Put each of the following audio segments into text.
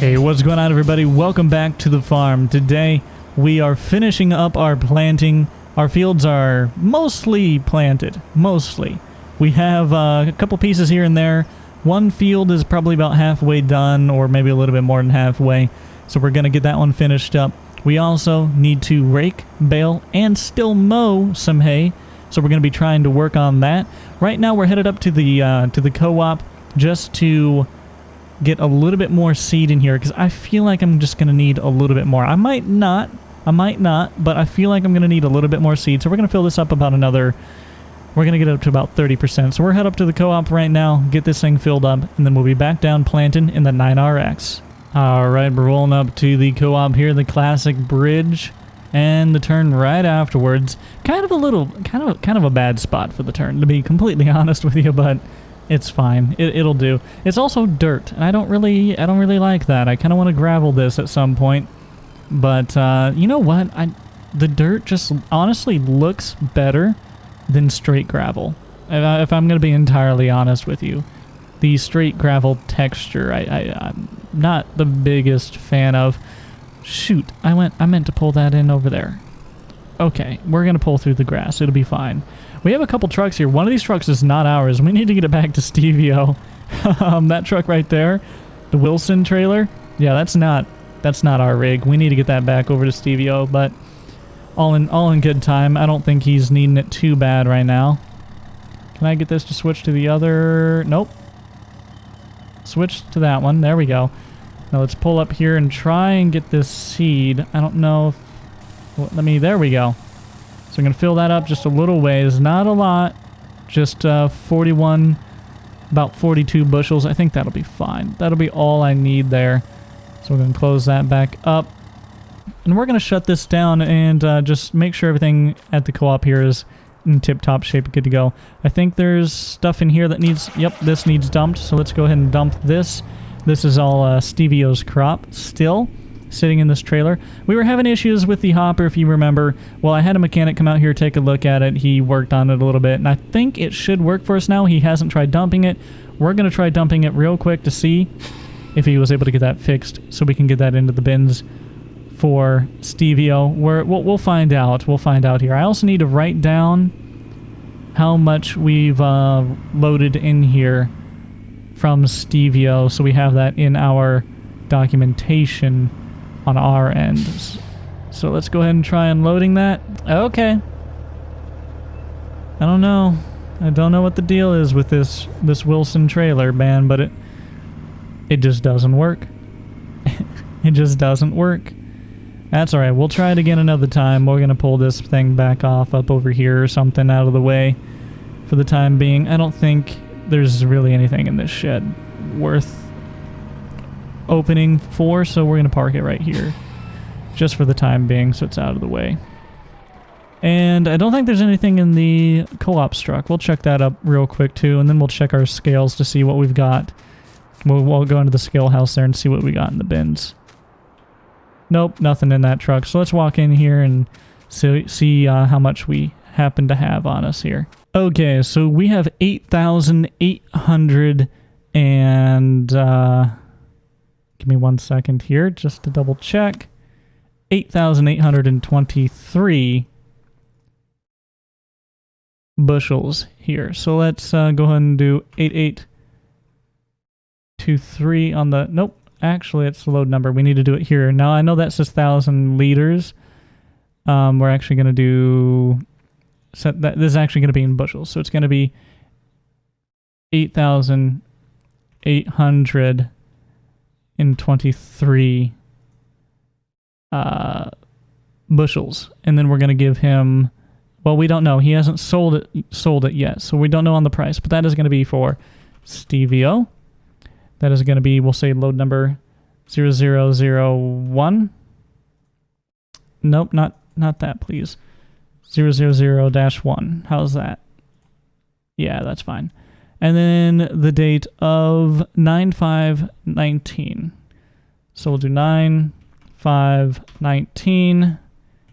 Hey, what's going on, everybody? Welcome back to the farm. Today we are finishing up our planting. Our fields are mostly planted. Mostly. We have a couple pieces here and there. One field is probably about halfway done, or maybe a little bit more than halfway. So we're going to get that one finished up. We also need to rake, bale, and still mow some hay. So we're going to be trying to work on that. Right now we're headed up to the co-op just to get a little bit more seed in here, because I feel like I'm just going to need a little bit more. I might not, but I feel like I'm going to need a little bit more seed. So we're going to fill this up about another, we're going to get up to about 30%. So we're head up to the co-op right now, get this thing filled up, and then we'll be back down planting in the 9RX. Alright, we're rolling up to the co-op here, the classic bridge, and the turn right afterwards. Kind of a bad spot for the turn, to be completely honest with you, but it's fine. It'll do. It's also dirt, and I don't really like that. I kind of want to gravel this at some point, but you know what? The dirt just honestly looks better than straight gravel. If I'm going to be entirely honest with you, the straight gravel texture, I'm not the biggest fan of. Shoot, I meant to pull that in over there. Okay, we're going to pull through the grass. It'll be fine. We have a couple trucks here. One of these trucks is not ours. We need to get it back to Stevio. That truck right there, the Wilson trailer, yeah, that's not our rig. We need to get that back over to Stevio, but all in good time. I don't think he's needing it too bad right now. Can I get this to switch to the other? Nope. Switch to that one. There we go. Now let's pull up here and try and get this seed. I don't know if... Well, there we go. So I'm going to fill that up just a little ways. Not a lot. Just 41, about 42 bushels. I think that'll be fine. That'll be all I need there. So we're going to close that back up. And we're going to shut this down and just make sure everything at the co-op here is in tip-top shape, good to go. I think there's stuff in here that needs... Yep, this needs dumped. So let's go ahead and dump this. This is all Stevio's crop still sitting in this trailer. We were having issues with the hopper, if you remember. Well, I had a mechanic come out here, take a look at it. He worked on it a little bit, and I think it should work for us now. He hasn't tried dumping it. We're going to try dumping it real quick to see if he was able to get that fixed, so we can get that into the bins for Stevio. We'll find out. We'll find out here. I also need to write down how much we've loaded in here from Stevio, so we have that in our documentation on our end. So let's go ahead and try unloading that. Okay. I don't know. I don't know what the deal is with this Wilson trailer, man, but it just doesn't work. It just doesn't work. That's alright. We'll try it again another time. We're going to pull this thing back off up over here or something out of the way for the time being. I don't think there's really anything in this shed worth opening for, so we're going to park it right here just for the time being, so it's out of the way. And I don't think there's anything in the co-op truck. We'll check that up real quick too, and then we'll check our scales to see what we've got. We'll go into the scale house there and see what we got in the bins. Nope, nothing in that truck. So let's walk in here and see how much we happen to have on us here. Okay, so we have 8,800 and give me 1 second here just to double check. 8,823 bushels here. So let's go ahead and do 8823 on the... Nope, actually it's the load number. We need to do it here. Now I know that says 1,000 liters. We're actually going to do... this is actually going to be in bushels. So it's going to be 8,823 bushels, and then we're going to give him, well, we don't know, he hasn't sold it yet, so we don't know on the price, but that is going to be for Stevio. That is going to be, we'll say load number 0001. Nope, not that, please. 000-1. How's that? Yeah, that's fine. And then the date of 9/5/19. So we'll do 9/5/19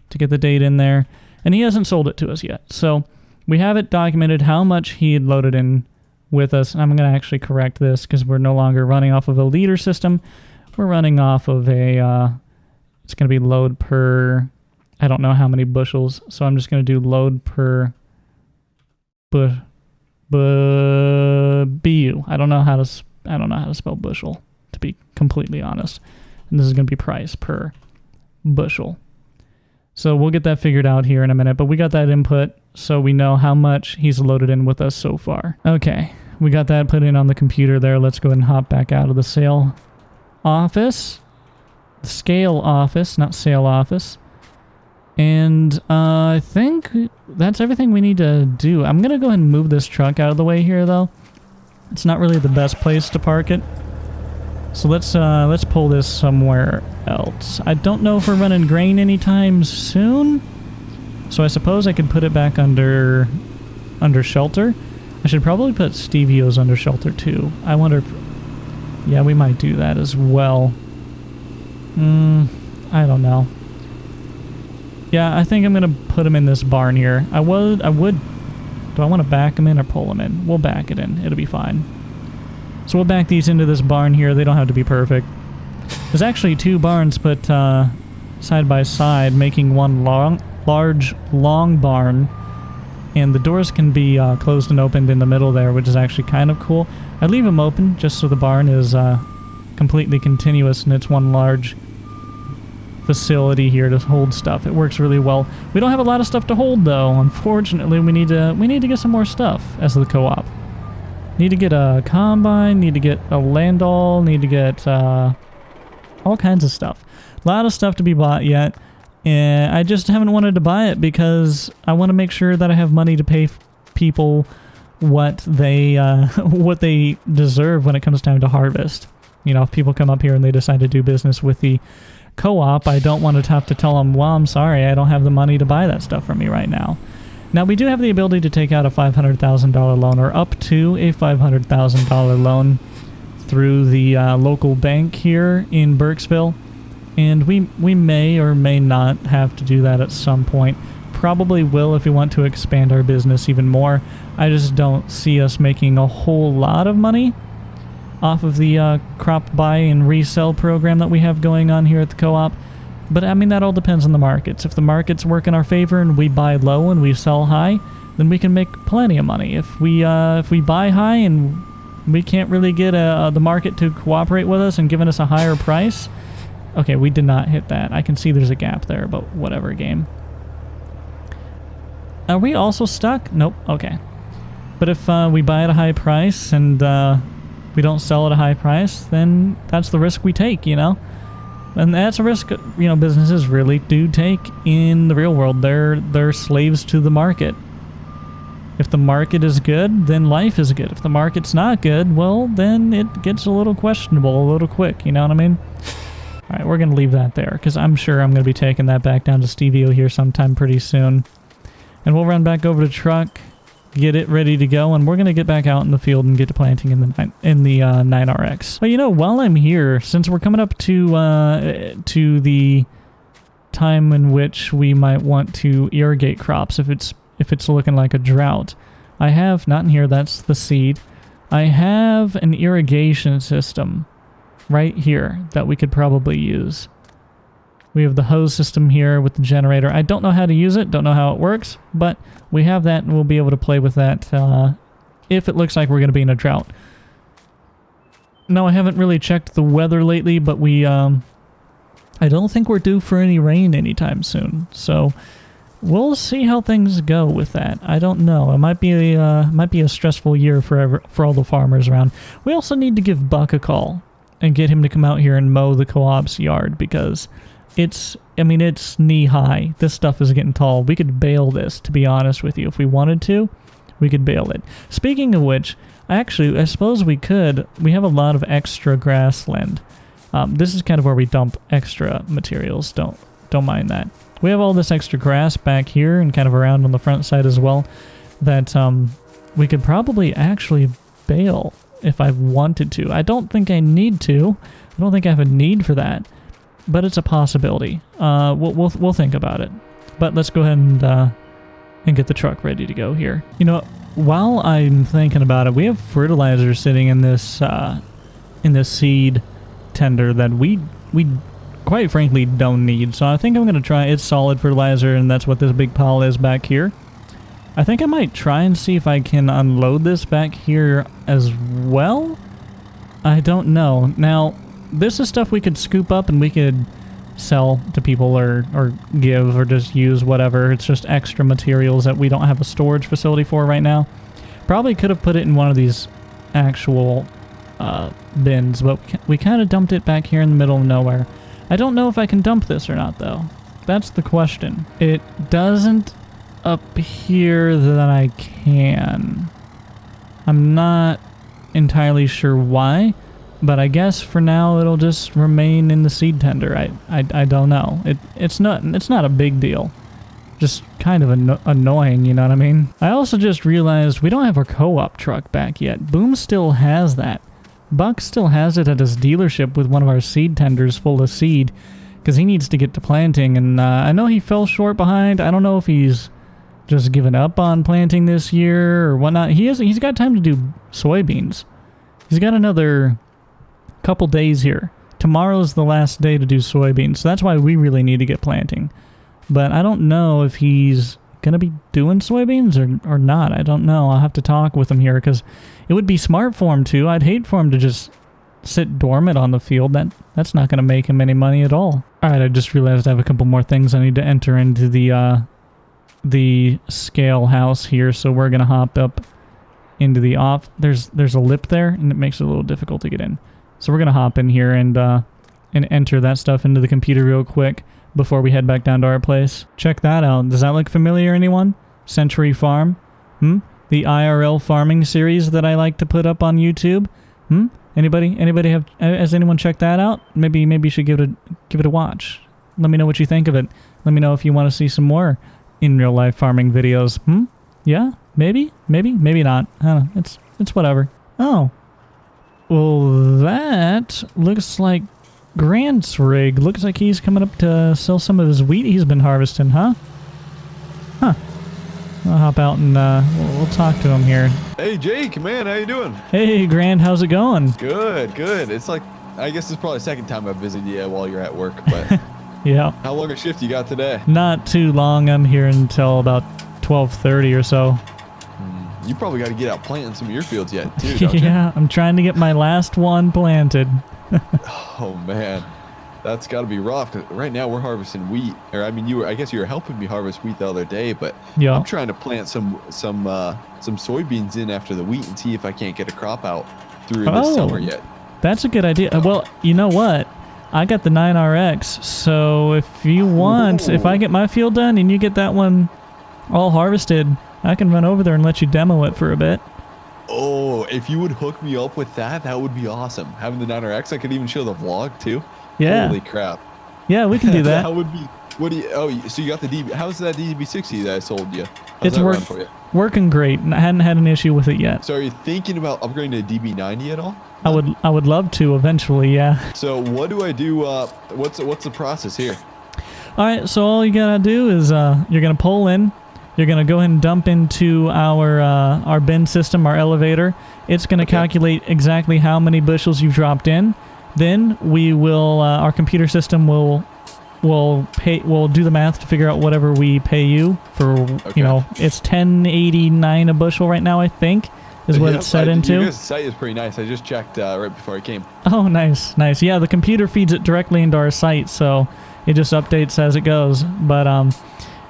to get the date in there. And he hasn't sold it to us yet. So we have it documented how much he had loaded in with us. And I'm going to actually correct this because we're no longer running off of a liter system. we're running off of a, it's going to be load per, I don't know how many bushels, so I'm just going to do load per BU. I don't know how to spell bushel, to be completely honest. And this is going to be price per bushel. So we'll get that figured out here in a minute, but we got that input, so we know how much he's loaded in with us so far. Okay, we got that put in on the computer there. Let's go ahead and hop back out of the sale office. The scale office, not sale office. And I think that's everything we need to do. I'm going to go ahead and move this truck out of the way here, though. It's not really the best place to park it. So let's pull this somewhere else. I don't know if we're running grain anytime soon. So I suppose I could put it back under shelter. I should probably put Stevio's under shelter too. I wonder if... Yeah, we might do that as well. I don't know. Yeah, I think I'm going to put him in this barn here. I would... Do I want to back him in or pull him in? We'll back it in. It'll be fine. So we'll back these into this barn here. They don't have to be perfect. There's actually two barns put side by side, making one large, long barn. And the doors can be closed and opened in the middle there, which is actually kind of cool. I leave them open just so the barn is completely continuous and it's one large facility here to hold stuff. It works really well. We don't have a lot of stuff to hold though. Unfortunately, we need to get some more stuff as the co-op. Need to get a combine, need to get a landall, need to get all kinds of stuff. A lot of stuff to be bought yet. And I just haven't wanted to buy it because I want to make sure that I have money to pay people what they deserve when it comes time to harvest. You know, if people come up here and they decide to do business with the co-op, I don't want to have to tell them, well, I'm sorry, I don't have the money to buy that stuff from you right now. Now, we do have the ability to take out a $500,000 loan, or up to a $500,000 loan through the local bank here in Burkesville. And we may or may not have to do that at some point. Probably will if we want to expand our business even more. I just don't see us making a whole lot of money off of the crop buy and resell program that we have going on here at the co-op. But I mean, that all depends on the markets. If the markets work in our favor and we buy low and we sell high, then we can make plenty of money. If we buy high and we can't really get the market to cooperate with us and giving us a higher price... Okay, we did not hit that. I can see there's a gap there, but whatever, game. Are we also stuck? Nope. Okay. But if we buy at a high price and we don't sell at a high price, then that's the risk we take, you know? And that's a risk, you know, businesses really do take in the real world. They're slaves to the market. If the market is good, then life is good. If the market's not good, well, then it gets a little questionable a little quick, you know what I mean? Alright, we're going to leave that there, because I'm sure I'm going to be taking that back down to Stevio here sometime pretty soon. And we'll run back over to truck, get it ready to go, and we're going to get back out in the field and get to planting in the 9RX. But you know, while I'm here, since we're coming up to the time in which we might want to irrigate crops, if it's looking like a drought, I have, not in here, that's the seed, I have an irrigation system right here that we could probably use. We have the hose system here with the generator. I don't know how to use it, don't know how it works, but we have that and we'll be able to play with that if it looks like we're going to be in a drought. No, I haven't really checked the weather lately, but I don't think we're due for any rain anytime soon, so we'll see how things go with that. I don't know. It might be a stressful year for all the farmers around. We also need to give Buck a call and get him to come out here and mow the co-op's yard, because it's knee high. This stuff is getting tall. We could bale this, to be honest with you. If we wanted to, we could bale it. Speaking of which, I suppose we could. We have a lot of extra grassland. This is kind of where we dump extra materials. Don't mind that. We have all this extra grass back here and kind of around on the front side as well that we could probably actually bale if I wanted to. I don't think I need to. I don't think I have a need for that, but it's a possibility. We'll think about it. But let's go ahead and get the truck ready to go here. You know, while I'm thinking about it, we have fertilizer sitting in this seed tender that we quite frankly don't need. So I think I'm going to try. It's solid fertilizer, and that's what this big pile is back here. I think I might try and see if I can unload this back here as well. I don't know. Now, this is stuff we could scoop up and we could sell to people or give or just use, whatever. It's just extra materials that we don't have a storage facility for right now. Probably could have put it in one of these actual bins, but we kind of dumped it back here in the middle of nowhere. I don't know if I can dump this or not, though. That's the question. It doesn't appear that I can. I'm not entirely sure why, but I guess for now it'll just remain in the seed tender. I don't know. It's not a big deal. Just kind of annoying, you know what I mean? I also just realized we don't have our co-op truck back yet. Boom still has that. Buck still has it at his dealership with one of our seed tenders full of seed, because he needs to get to planting, and I know he fell short behind. I don't know if he's just given up on planting this year or whatnot. He's got time to do soybeans. He's got another couple days here. Tomorrow's the last day to do soybeans, so that's why we really need to get planting. But I don't know if he's going to be doing soybeans or not. I don't know. I'll have to talk with him here, because it would be smart for him to. I'd hate for him to just sit dormant on the field. That's not going to make him any money at all. Alright, I just realized I have a couple more things I need to enter into the scale house here, so we're going to hop up into the off. There's a lip there, and it makes it a little difficult to get in. So we're going to hop in here and enter that stuff into the computer real quick before we head back down to our place. Check that out. Does that look familiar, anyone? Century Farm? The IRL farming series that I like to put up on YouTube? Anybody has anyone checked that out? Maybe you should give it a watch. Let me know what you think of it. Let me know if you want to see some more in real life farming videos. Yeah? Maybe not. I don't know. It's whatever. Oh. Well, that looks like Grant's rig. Looks like he's coming up to sell some of his wheat he's been harvesting, huh? I'll hop out and we'll talk to him here. Hey Jake, man, how you doing? Hey Grant, how's it going? Good. It's like, I guess it's probably the second time I've visited you while you're at work, but yeah. How long a shift you got today? Not too long. I'm here until about 12:30 or so. You probably got to get out planting some of your fields yet, too, don't you? Yeah, I'm trying to get my last one planted. Oh man, that's got to be rough. 'Cause right now we're harvesting wheat, or I mean, I guess you were helping me harvest wheat the other day, but yeah. I'm trying to plant some soybeans in after the wheat and see if I can't get a crop out through this summer yet. That's a good idea. Well, you know what? I got the 9RX, so if you want, if I get my field done and you get that one all harvested, I can run over there and let you demo it for a bit. Oh, if you would hook me up with that, that would be awesome. Having the 9RX, I could even show the vlog too. Yeah. Holy crap. Yeah, we can do that. That would be. What do you? Oh, so you got the DB? How's that DB60 that I sold you? It's How's that run for you? Working great. I hadn't had an issue with it yet. So are you thinking about upgrading to DB90 at all? I would love to eventually. Yeah. So what do I do? What's the process here? All right. So all you gotta do is you're gonna pull in. You're going to go ahead and dump into our bin system, our elevator. It's going to calculate exactly how many bushels you've dropped in. Then we will, our computer system will do the math to figure out whatever we pay you for, you know, it's $10.89 a bushel right now, I think, is what it's set into. Your guys' site is pretty nice. I just checked right before I came. Oh, nice. Yeah, the computer feeds it directly into our site, so it just updates as it goes. But,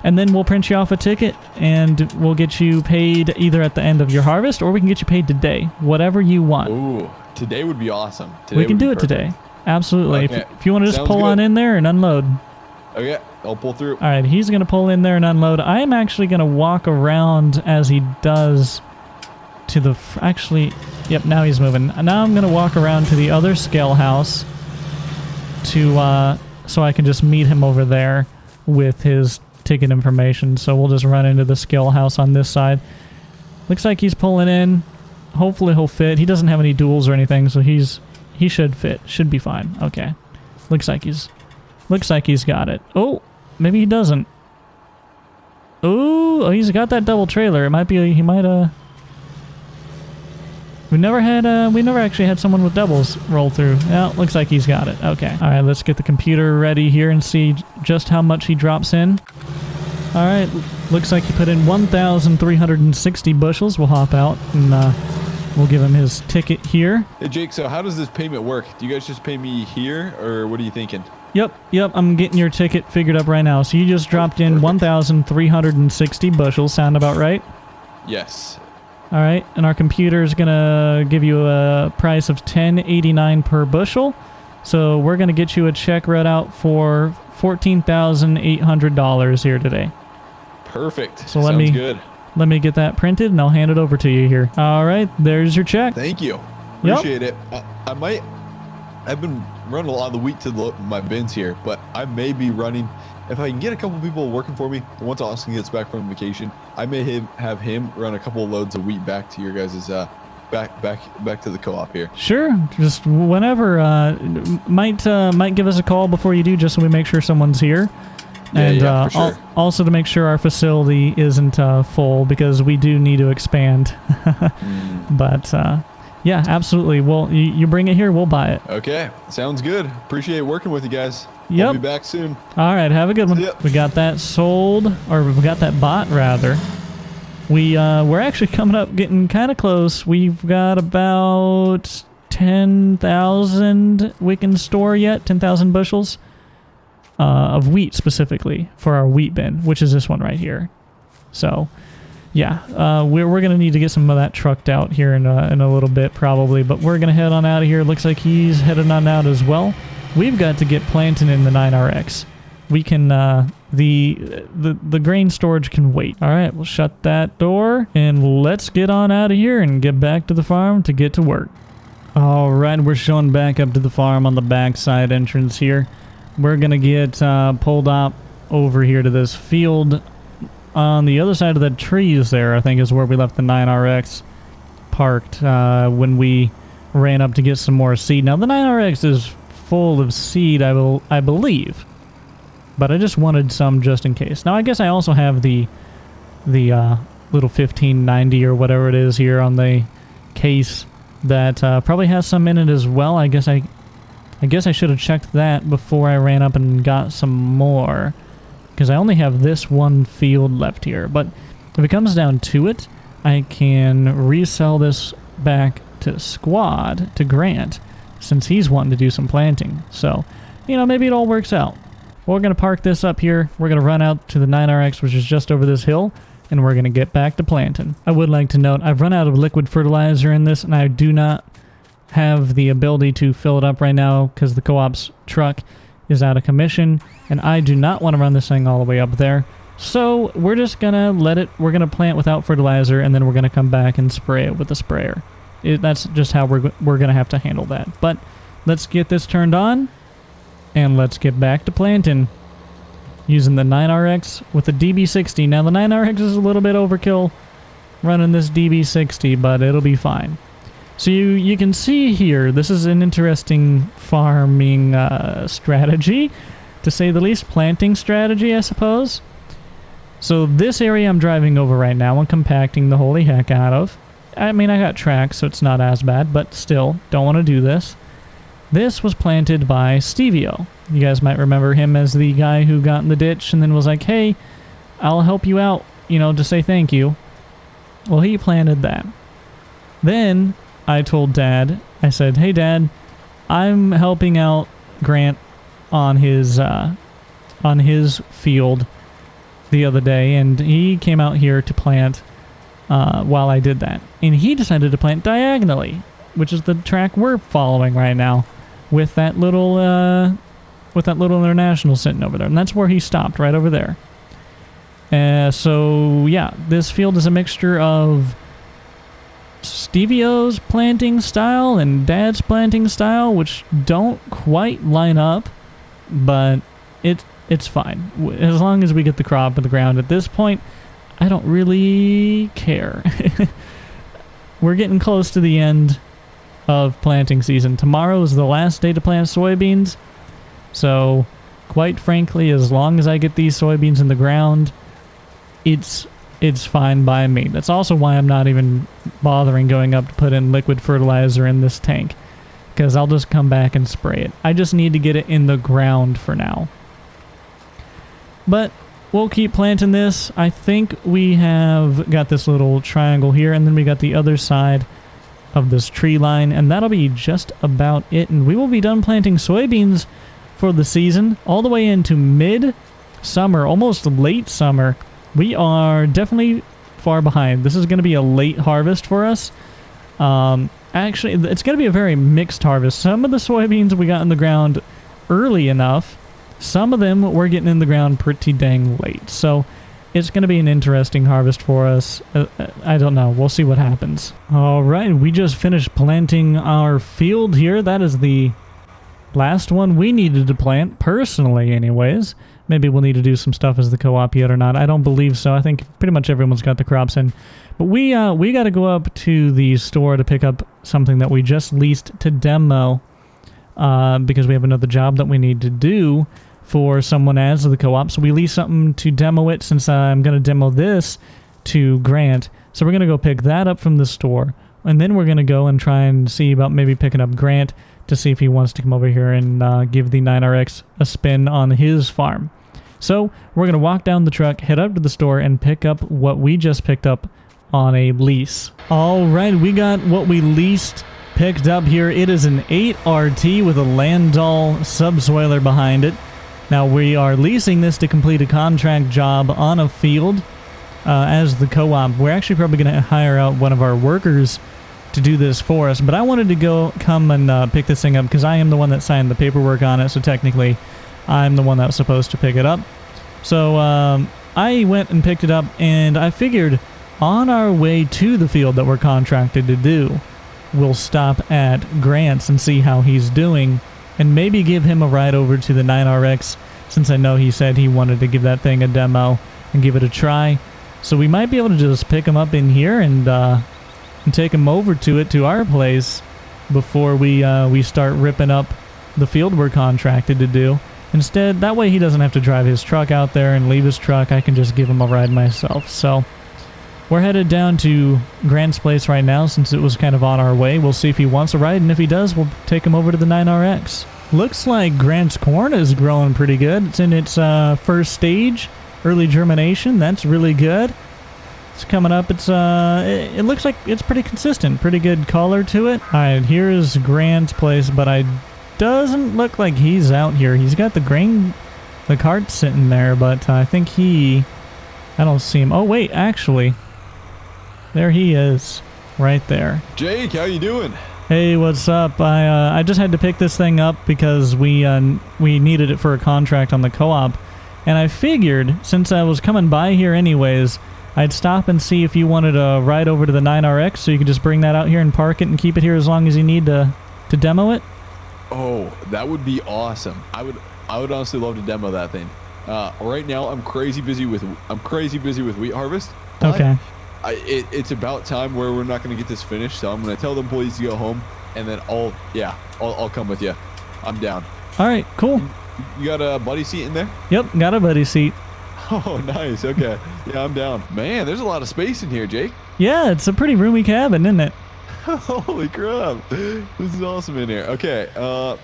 and then we'll print you off a ticket, and we'll get you paid either at the end of your harvest, or we can get you paid today. Whatever you want. Ooh, today would be awesome. We can do it today. Absolutely. Okay. If you want to just pull on in there and unload. Okay, I'll pull through. All right, he's going to pull in there and unload. I am actually going to walk around as he does to the... Actually, yep, now he's moving. Now I'm going to walk around to the other scale house to so I can just meet him over there with his ticket information. So we'll just run into the scale house on this side. Looks like he's pulling in. Hopefully he'll fit. He doesn't have any duals or anything, so he should fit. Should be fine. Okay. Looks like he's got it. Oh, maybe he doesn't. Oh, he's got that double trailer. It might be he might We never actually had someone with doubles roll through. Yeah, looks like he's got it. Okay. All right, let's get the computer ready here and see just how much he drops in. All right, looks like he put in 1,360 bushels. We'll hop out and we'll give him his ticket here. Hey, Jake, so how does this payment work? Do you guys just pay me here, or what are you thinking? Yep, I'm getting your ticket figured up right now. So you just dropped in 1,360 bushels. Sound about right? Yes. All right, and our computer is going to give you a price of $10.89 per bushel. So we're going to get you a check wrote out for $14,800 here today. Perfect. So Sounds good. Let me get that printed, and I'll hand it over to you here. All right, there's your check. Thank you. Appreciate it. I've been running a lot of the wheat to my bins here, but I may be running, if I can get a couple people working for me, once Austin gets back from vacation, I may have him run a couple of loads of wheat back to your guys' back to the co-op here. Sure, just whenever. Might give us a call before you do, just so we make sure someone's here. And for sure. Also to make sure our facility isn't full, because we do need to expand. But yeah, absolutely. Well, you bring it here, we'll buy it. Okay, sounds good. Appreciate working with you guys. Yep. I'll be back soon. All right, have a good one. Yep. We got that sold, or we got that bought rather. We're actually coming up, getting kind of close. We've got about 10,000 we can store yet, 10,000 bushels of wheat specifically for our wheat bin, which is this one right here. So, yeah, we're gonna need to get some of that trucked out here in a little bit probably, but we're gonna head on out of here. Looks like he's headed on out as well. We've got to get planting in the 9RX. We can the grain storage can wait. All right, we'll shut that door and let's get on out of here and get back to the farm to get to work. All right, we're showing back up to the farm on the backside entrance here. We're gonna get pulled up over here to this field on the other side of the trees there. I think is where we left the 9RX parked when we ran up to get some more seed. Now the 9RX is full of seed, I believe. But I just wanted some just in case. Now I guess I also have the little 1590 or whatever it is here on the case that probably has some in it as well. I guess I should have checked that before I ran up and got some more, because I only have this one field left here. But if it comes down to it, I can resell this back to Squad, to Grant, since he's wanting to do some planting. So, you know, maybe it all works out. We're going to park this up here. We're going to run out to the 9RX, which is just over this hill, and we're going to get back to planting. I would like to note, I've run out of liquid fertilizer in this, and I do not have the ability to fill it up right now because the co-op's truck is out of commission, and I do not want to run this thing all the way up there. So we're just going to we're going to plant without fertilizer, and then we're going to come back and spray it with a sprayer. That's just how we're going to have to handle that. But let's get this turned on. And let's get back to planting using the 9RX with the DB60. Now the 9RX is a little bit overkill running this DB60, but it'll be fine. So you can see here, this is an interesting farming strategy, to say the least, planting strategy, I suppose. So this area I'm driving over right now, I'm compacting the holy heck out of. I mean, I got tracks, so it's not as bad, but still, don't want to do this. This was planted by Stevio. You guys might remember him as the guy who got in the ditch and then was like, hey, I'll help you out, you know, to say thank you. Well, he planted that. Then I told Dad, I said, hey, Dad, I'm helping out Grant on his field the other day, and he came out here to plant while I did that. And he decided to plant diagonally, which is the track we're following right now, with that little international sitting over there, and that's where he stopped, right over there. So yeah, this field is a mixture of Stevio's planting style and Dad's planting style, which don't quite line up, but it's fine as long as we get the crop in the ground. At this point, I don't really care. We're getting close to the end of planting season. Tomorrow is the last day to plant soybeans. So, quite frankly, as long as I get these soybeans in the ground, it's it's fine by me. That's also why I'm not even bothering going up to put in liquid fertilizer in this tank, because I'll just come back and spray it. I just need to get it in the ground for now. But we'll keep planting this. I think we have got this little triangle here, and then we got the other side of this tree line, and that'll be just about it. And we will be done planting soybeans for the season, all the way into mid-summer, almost late summer. We are definitely far behind. This is going to be a late harvest for us. Actually, it's going to be a very mixed harvest. Some of the soybeans we got in the ground early enough. Some of them we're getting in the ground pretty dang late. So it's going to be an interesting harvest for us. I don't know. We'll see what happens. All right, we just finished planting our field here. That is the last one we needed to plant, personally anyways. Maybe we'll need to do some stuff as the co-op yet or not. I don't believe so. I think pretty much everyone's got the crops in. But we got to go up to the store to pick up something that we just leased to demo because we have another job that we need to do for someone as the co-op. So we leased something to demo it since I'm going to demo this to Grant. So we're going to go pick that up from the store. And then we're going to go and try and see about maybe picking up Grant to see if he wants to come over here and give the 9RX a spin on his farm. So we're going to walk down the truck, head up to the store, and pick up what we just picked up on a lease. All right, we got what we leased picked up here. It is an 8RT with a Landau subsoiler behind it. Now we are leasing this to complete a contract job on a field as the co-op. We're actually probably going to hire out one of our workers to do this for us, but I wanted to come and pick this thing up because I am the one that signed the paperwork on it, so technically I'm the one that was supposed to pick it up. So I went and picked it up, and I figured on our way to the field that we're contracted to do, we'll stop at Grant's and see how he's doing, and maybe give him a ride over to the 9RX, since I know he said he wanted to give that thing a demo and give it a try. So we might be able to just pick him up in here and take him over to our place before we start ripping up the field we're contracted to do. Instead, that way he doesn't have to drive his truck out there and leave his truck. I can just give him a ride myself. So we're headed down to Grant's place right now since it was kind of on our way. We'll see if he wants a ride, and if he does, we'll take him over to the 9RX. Looks like Grant's corn is growing pretty good. It's in its first stage, early germination. That's really good. It's coming up. It looks like it's pretty consistent. Pretty good color to it. All right, here's Grant's place, but doesn't look like he's out here. He's got the cart sitting there, but I think I don't see him. Oh, wait, actually, there he is, right there. Jake, how you doing? Hey, what's up? I just had to pick this thing up because we needed it for a contract on the co-op, and I figured since I was coming by here anyways, I'd stop and see if you wanted to ride over to the 9RX so you could just bring that out here and park it and keep it here as long as you need to demo it. Oh, that would be awesome. I would honestly love to demo that thing. Right now I'm crazy busy with wheat harvest. Okay. It's about time where we're not going to get this finished, so I'm going to tell the employees to go home, and then I'll come with you. I'm down. All right, cool. You got a buddy seat in there? Yep, got a buddy seat. Oh, nice. Okay. Yeah, I'm down. Man, there's a lot of space in here, Jake. Yeah, it's a pretty roomy cabin, isn't it? Holy crap. This is awesome in here. Okay,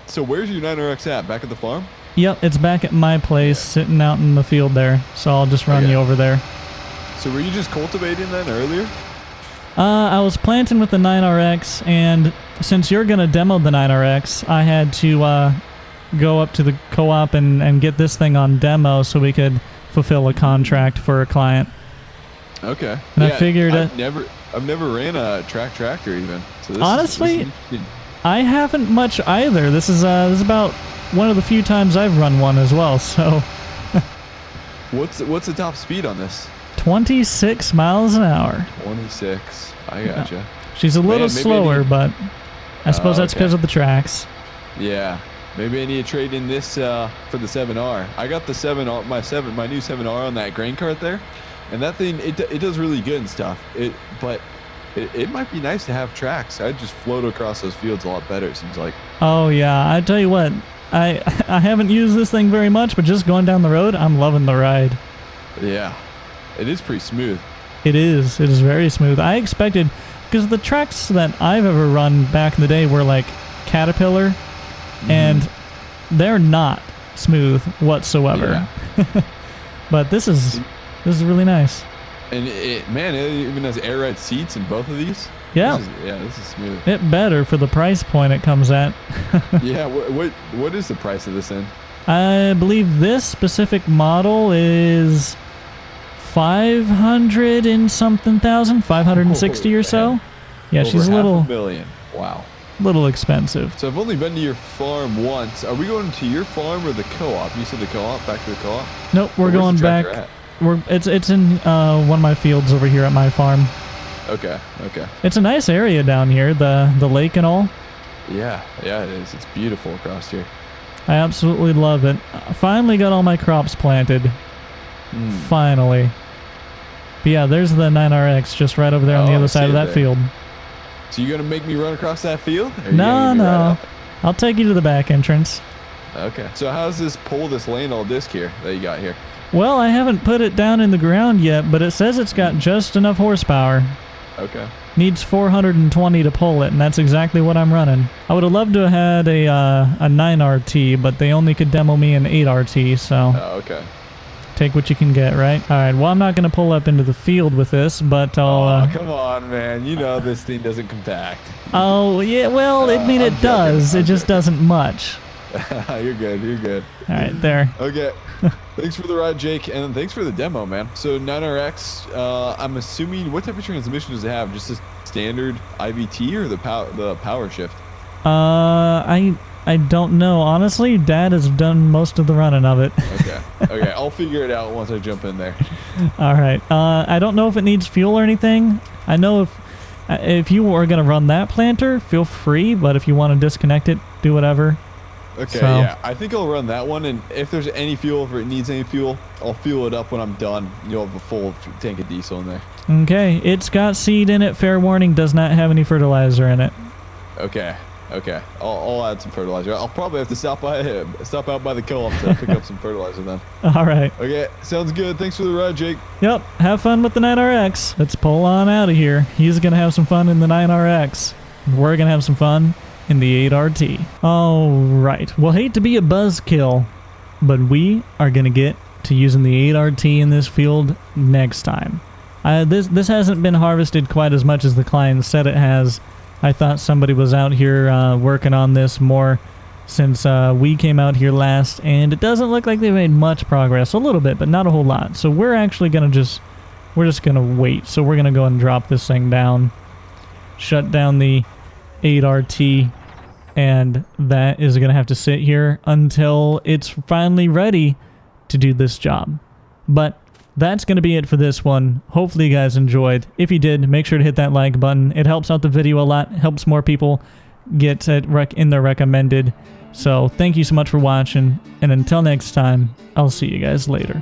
so where's your 9RX at? Back at the farm? Yep, it's back at my place, sitting out in the field there, so I'll just run you over there. So were you just cultivating then earlier? I was planting with the 9RX, and since you're going to demo the 9RX, I had to go up to the co-op and get this thing on demo so we could fulfill a contract for a client. Okay. And I figured I've never ran a tractor even. So this honestly, I haven't much either. This is about one of the few times I've run one as well. So, what's the top speed on this? 26 miles an hour. 26. I gotcha. Yeah. She's a little slower, but I suppose that's because of the tracks. Yeah. Maybe I need to trade in this for the 7R. I got the 7R, my new 7R on that grain cart there, and that thing it does really good and stuff. But it might be nice to have tracks. I'd just float across those fields a lot better. It seems like. Oh yeah, I tell you what, I haven't used this thing very much, but just going down the road, I'm loving the ride. Yeah, it is pretty smooth. It is very smooth. I expected, because the tracks that I've ever run back in the day were like Caterpillar, and they're not smooth whatsoever. Yeah. But this is really nice. And man, it even has air ride seats in both of these. Yeah. This is smooth. It better for the price point it comes at. Yeah. What is the price of this in? I believe this specific model is 500 and something thousand, 560 or so. Yeah, Over she's a little $500,000. Wow. Little expensive. So I've only been to your farm once. Are we going to your farm or the co-op? You said the co-op, back to the co-op? Nope, we're going back. It's in one of my fields over here at my farm. Okay. It's a nice area down here, the lake and all. Yeah, it is. It's beautiful across here. I absolutely love it. I finally got all my crops planted. Finally. But yeah, there's the 9RX just right over there on the other side of that field. So you gonna make me run across that field? No. I'll take you to the back entrance. Okay. So how's this this Landau disc here that you got here? Well, I haven't put it down in the ground yet, but it says it's got just enough horsepower. Okay. Needs 420 to pull it, and that's exactly what I'm running. I would have loved to have had a 9RT, but they only could demo me an 8RT, so... Oh, okay. Take what you can get, right? Alright, well, I'm not going to pull up into the field with this, but I'll... come on, man. You know this thing doesn't compact. Oh, yeah, well, I mean, it does. It just doesn't much. You're good. Alright, there. Okay. Thanks for the ride, Jake, and thanks for the demo, man. So 9RX, I'm assuming, what type of transmission does it have? Just a standard IVT or the power shift? I don't know. Honestly, Dad has done most of the running of it. Okay. I'll figure it out once I jump in there. All right. I don't know if it needs fuel or anything. I know if you are going to run that planter, feel free, but if you want to disconnect it, do whatever. Okay, yeah. I think I'll run that one, and if there's any fuel, if it needs any fuel, I'll fuel it up when I'm done. You'll have a full tank of diesel in there. Okay. It's got seed in it. Fair warning, does not have any fertilizer in it. Okay. I'll add some fertilizer. I'll probably have to stop out by the co-op to pick up some fertilizer then. All right. Okay, sounds good. Thanks for the ride, Jake. Yep. Have fun with the 9RX. Let's pull on out of here. He's going to have some fun in the 9RX. We're going to have some fun in the 8RT. All right. Well, hate to be a buzzkill, but we are going to get to using the 8RT in this field next time. This hasn't been harvested quite as much as the client said it has. I thought somebody was out here working on this more since we came out here last, and it doesn't look like they've made much progress. A little bit, but not a whole lot. So we're actually going to we're just going to wait. So we're going to go and drop this thing down, shut down the 8RT, and that is going to have to sit here until it's finally ready to do this job. But that's going to be it for this one. Hopefully you guys enjoyed. If you did, make sure to hit that like button. It helps out the video a lot. It helps more people get it in their recommended. So thank you so much for watching. And until next time, I'll see you guys later.